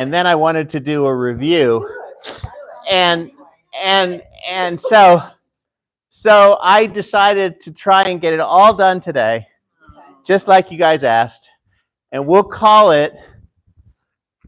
and then I wanted to do a review, and and so I decided to try and get it all done today, just like you guys asked, and we'll call it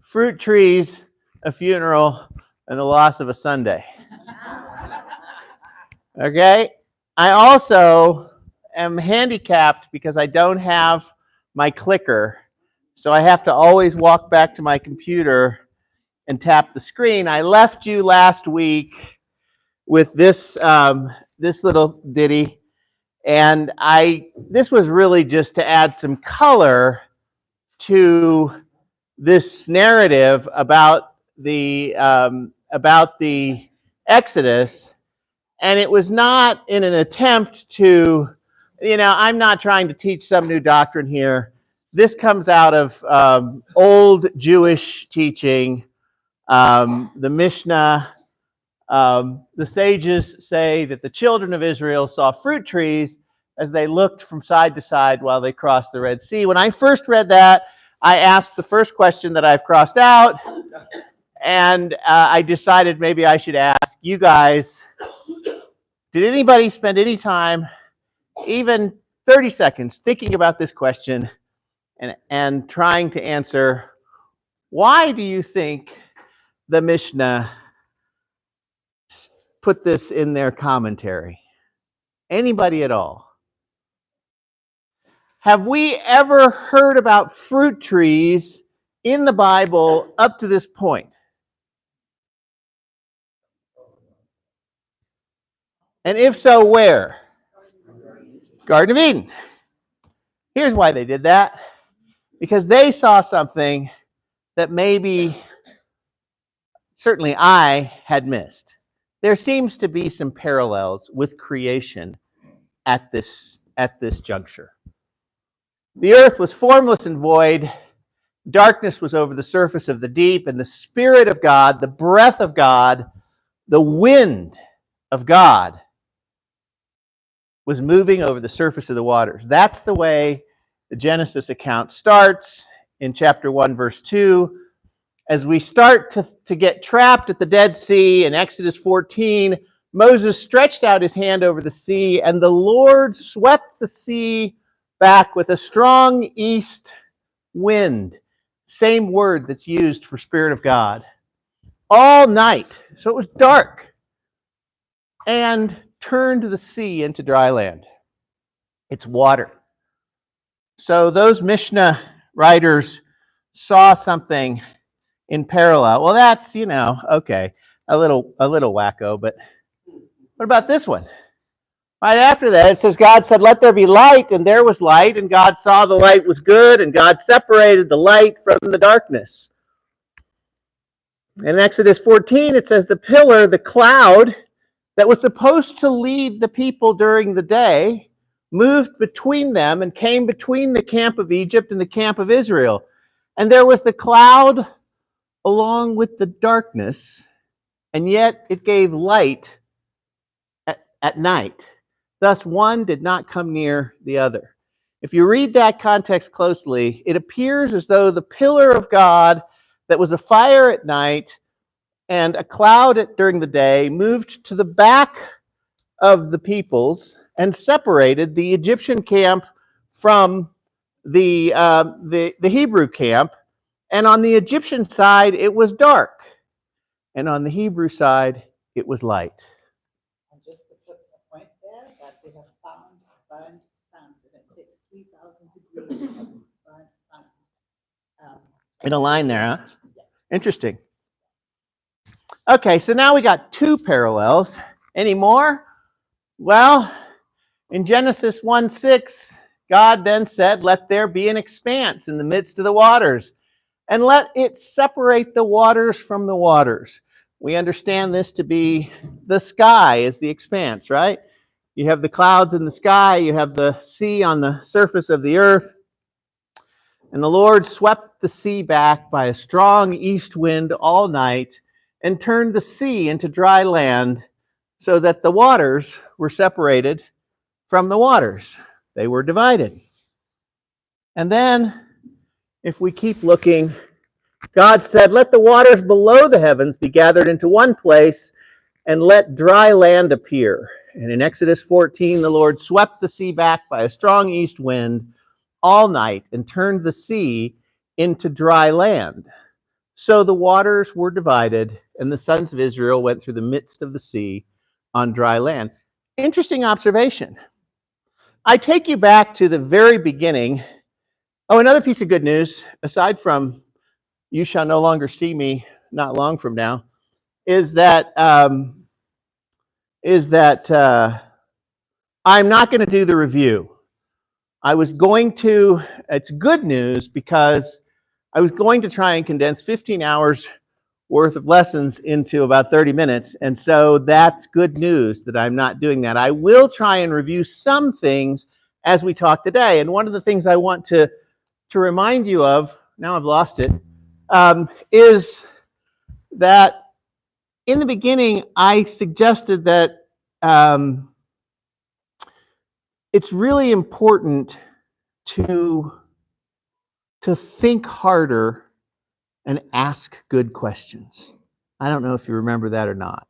Fruit Trees, a Funeral, and the Loss of a Sunday. Okay? I also am handicapped because I don't have my clicker, so I have to always walk back to my computer and tap the screen. I left you last week with this little ditty, and this was really just to add some color to this narrative about the Exodus, and it was not in an attempt to, I'm not trying to teach some new doctrine here. This comes out of old Jewish teaching. The Mishnah, the sages say that the children of Israel saw fruit trees as they looked from side to side while they crossed the Red Sea. When I first read that, I asked the first question that I've crossed out, and I decided maybe I should ask you guys, did anybody spend any time, even 30 seconds, thinking about this question and trying to answer, why do you think the Mishnah put this in their commentary? Anybody at all? Have we ever heard about fruit trees in the Bible up to this point? And if so, where? Garden of Eden. Here's why they did that. Because they saw something that maybe, certainly I had missed. There seems to be some parallels with creation at this juncture. The earth was formless and void. Darkness was over the surface of the deep, and the Spirit of God, the breath of God, the wind of God was moving over the surface of the waters. That's the way the Genesis account starts in chapter 1, verse 2. As we start to get trapped at the Dead Sea in Exodus 14, Moses stretched out his hand over the sea, and the Lord swept the sea back with a strong east wind. Same word that's used for Spirit of God. All night. So it was dark. And turned the sea into dry land. It's water. So those Mishnah writers saw something in parallel. Well, that's, okay, a little wacko, but what about this one? Right after that, it says, God said, let there be light, and there was light, and God saw the light was good, and God separated the light from the darkness. In Exodus 14, it says, the pillar, the cloud that was supposed to lead the people during the day, moved between them and came between the camp of Egypt and the camp of Israel. And there was the cloud along with the darkness, and yet it gave light at night. Thus, one did not come near the other. If you read that context closely, it appears as though the pillar of God that was a fire at night and a cloud during the day moved to the back of the peoples and separated the Egyptian camp from the Hebrew camp. And on the Egyptian side, it was dark. And on the Hebrew side, it was light. And just to put a point there, that they have found burnt sand. It takes 3,000 degrees of burnt sand. In a line there, huh? Yeah. Interesting. Okay, so now we got two parallels. Any more? Well, in Genesis 1:6, God then said, let there be an expanse in the midst of the waters, and let it separate the waters from the waters. We understand this to be the sky is the expanse, right? You have the clouds in the sky, you have the sea on the surface of the earth. And the Lord swept the sea back by a strong east wind all night and turned the sea into dry land so that the waters were separated from the waters. They were divided. And then, if we keep looking God said, "Let the waters below the heavens be gathered into one place, and let dry land appear." And in Exodus 14, the Lord swept the sea back by a strong east wind all night and turned the sea into dry land. So the waters were divided, and the sons of Israel went through the midst of the sea on dry land. Interesting observation. I take you back to the very beginning. Oh, another piece of good news, aside from "you shall no longer see me not long from now," is that I'm not going to do the review. I was going to. It's good news because I was going to try and condense 15 hours worth of lessons into about 30 minutes. And so that's good news that I'm not doing that. I will try and review some things as we talk today. And one of the things I want to remind you of, now I've lost it, is that in the beginning, I suggested that it's really important to think harder and ask good questions. I don't know if you remember that or not.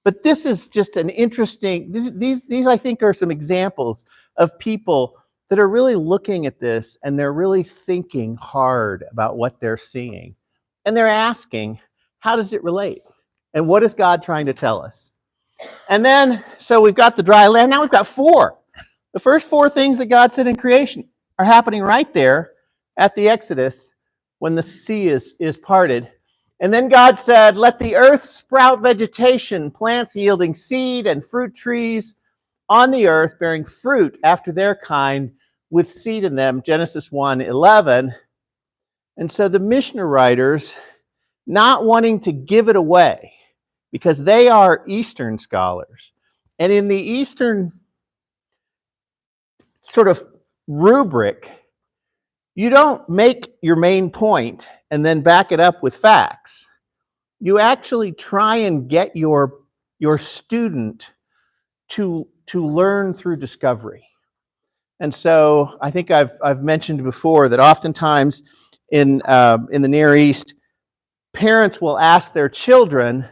But this is just an interesting, these I think are some examples of people that are really looking at this and they're really thinking hard about what they're seeing. And they're asking, how does it relate? And what is God trying to tell us? And then, so we've got the dry land. Now we've got four. The first four things that God said in creation are happening right there at the Exodus when the sea is parted. And then God said, "Let the earth sprout vegetation, plants yielding seed and fruit trees on the earth, bearing fruit after their kind, with seed in them." Genesis 1:11. And so the Mishnah writers, not wanting to give it away, because they are Eastern scholars, and in the Eastern sort of rubric, you don't make your main point and then back it up with facts. You actually try and get your student to learn through discovery. And so I think I've mentioned before that oftentimes in the Near East, parents will ask their children,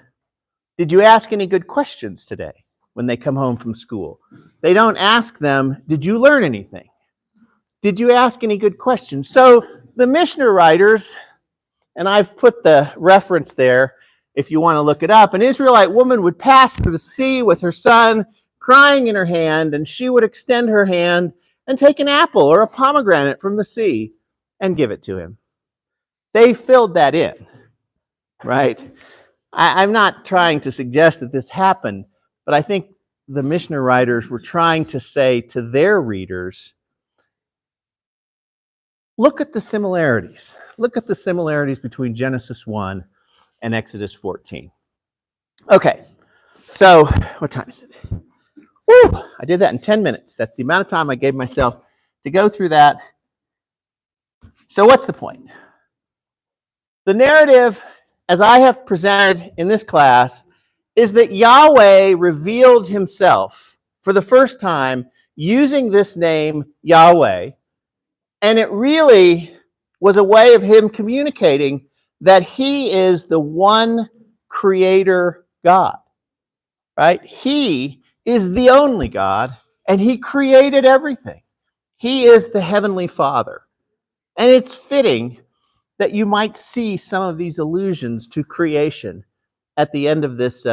"Did you ask any good questions today?" when they come home from school. They don't ask them, "Did you learn anything? Did you ask any good questions?" So the Mishnah writers, and I've put the reference there if you want to look it up, an Israelite woman would pass through the sea with her son crying in her hand, and she would extend her hand and take an apple or a pomegranate from the sea and give it to him. They filled that in, right? I'm not trying to suggest that this happened, but I think the Mishnah writers were trying to say to their readers, look at the similarities. Look at the similarities between Genesis 1 and Exodus 14. Okay, so what time is it? Woo! I did that in 10 minutes. That's the amount of time I gave myself to go through that. So what's the point? The narrative, as I have presented in this class, is that Yahweh revealed himself for the first time using this name Yahweh, and it really was a way of him communicating that he is the one creator God, right? He is the only God, and he created everything. He is the Heavenly Father. And it's fitting that you might see some of these allusions to creation at the end of this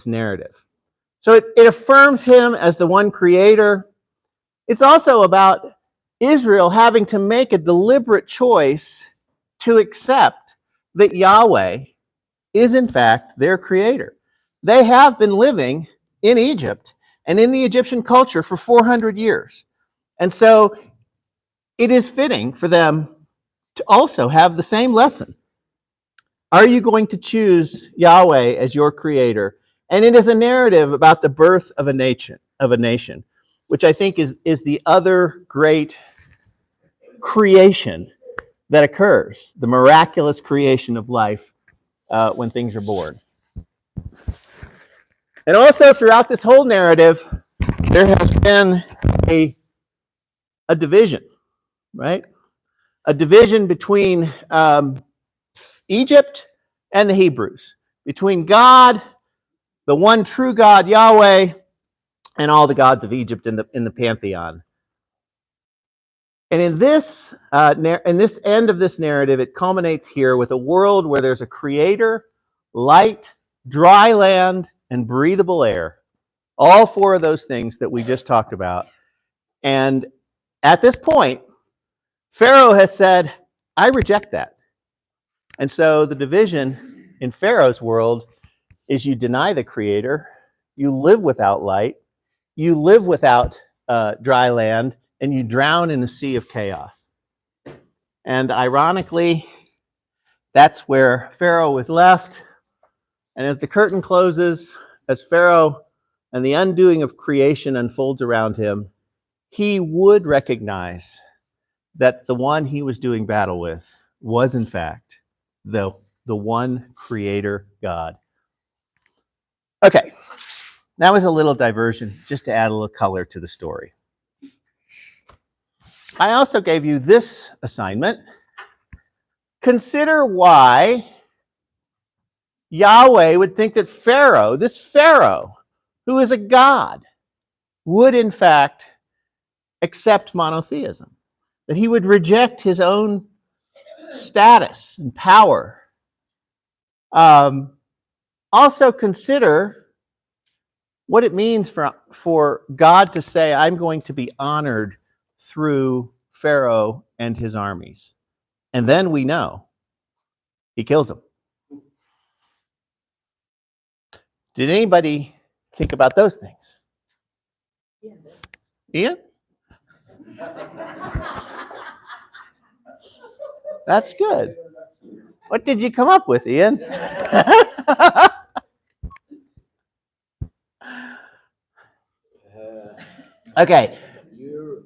narrative. So it affirms him as the one creator. It's also about Israel having to make a deliberate choice to accept that Yahweh is in fact their creator. They have been living in Egypt and in the Egyptian culture for 400 years. And so it is fitting for them to also have the same lesson. Are you going to choose Yahweh as your creator? And it is a narrative about the birth of a nation, which I think is the other great creation that occurs, the miraculous creation of life when things are born. And also throughout this whole narrative, there has been a division, right? A division between Egypt and the Hebrews, between God, the one true God, Yahweh, and all the gods of Egypt in the pantheon. And in this end of this narrative, it culminates here with a world where there's a creator, light, dry land, and breathable air. All four of those things that we just talked about. And at this point, Pharaoh has said, I reject that. And so the division in Pharaoh's world is you deny the creator, you live without light, you live without dry land, and you drown in a sea of chaos. And ironically, that's where Pharaoh was left. And as the curtain closes, as Pharaoh and the undoing of creation unfolds around him, he would recognize that the one he was doing battle with was, in fact, the one creator God. Okay, that was a little diversion just to add a little color to the story. I also gave you this assignment. Consider why Yahweh would think that Pharaoh, this Pharaoh, who is a god, would in fact accept monotheism, that he would reject his own status and power. Also consider what it means for God to say, I'm going to be honored through Pharaoh and his armies. And then we know he kills them. Did anybody think about those things? Ian? That's good. What did you come up with, Ian? Okay. You're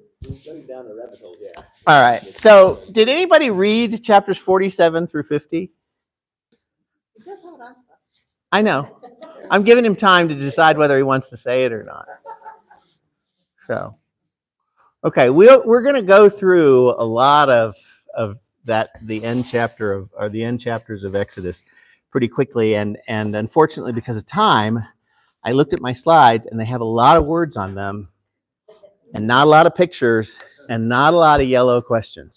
going down the rabbit hole here. All right. So, did anybody read chapters 47 through 50? I know. I'm giving him time to decide whether he wants to say it or not. So, okay, we're going to go through a lot of the end chapters of Exodus pretty quickly, and unfortunately, because of time, I looked at my slides and they have a lot of words on them, and not a lot of pictures, and not a lot of yellow questions.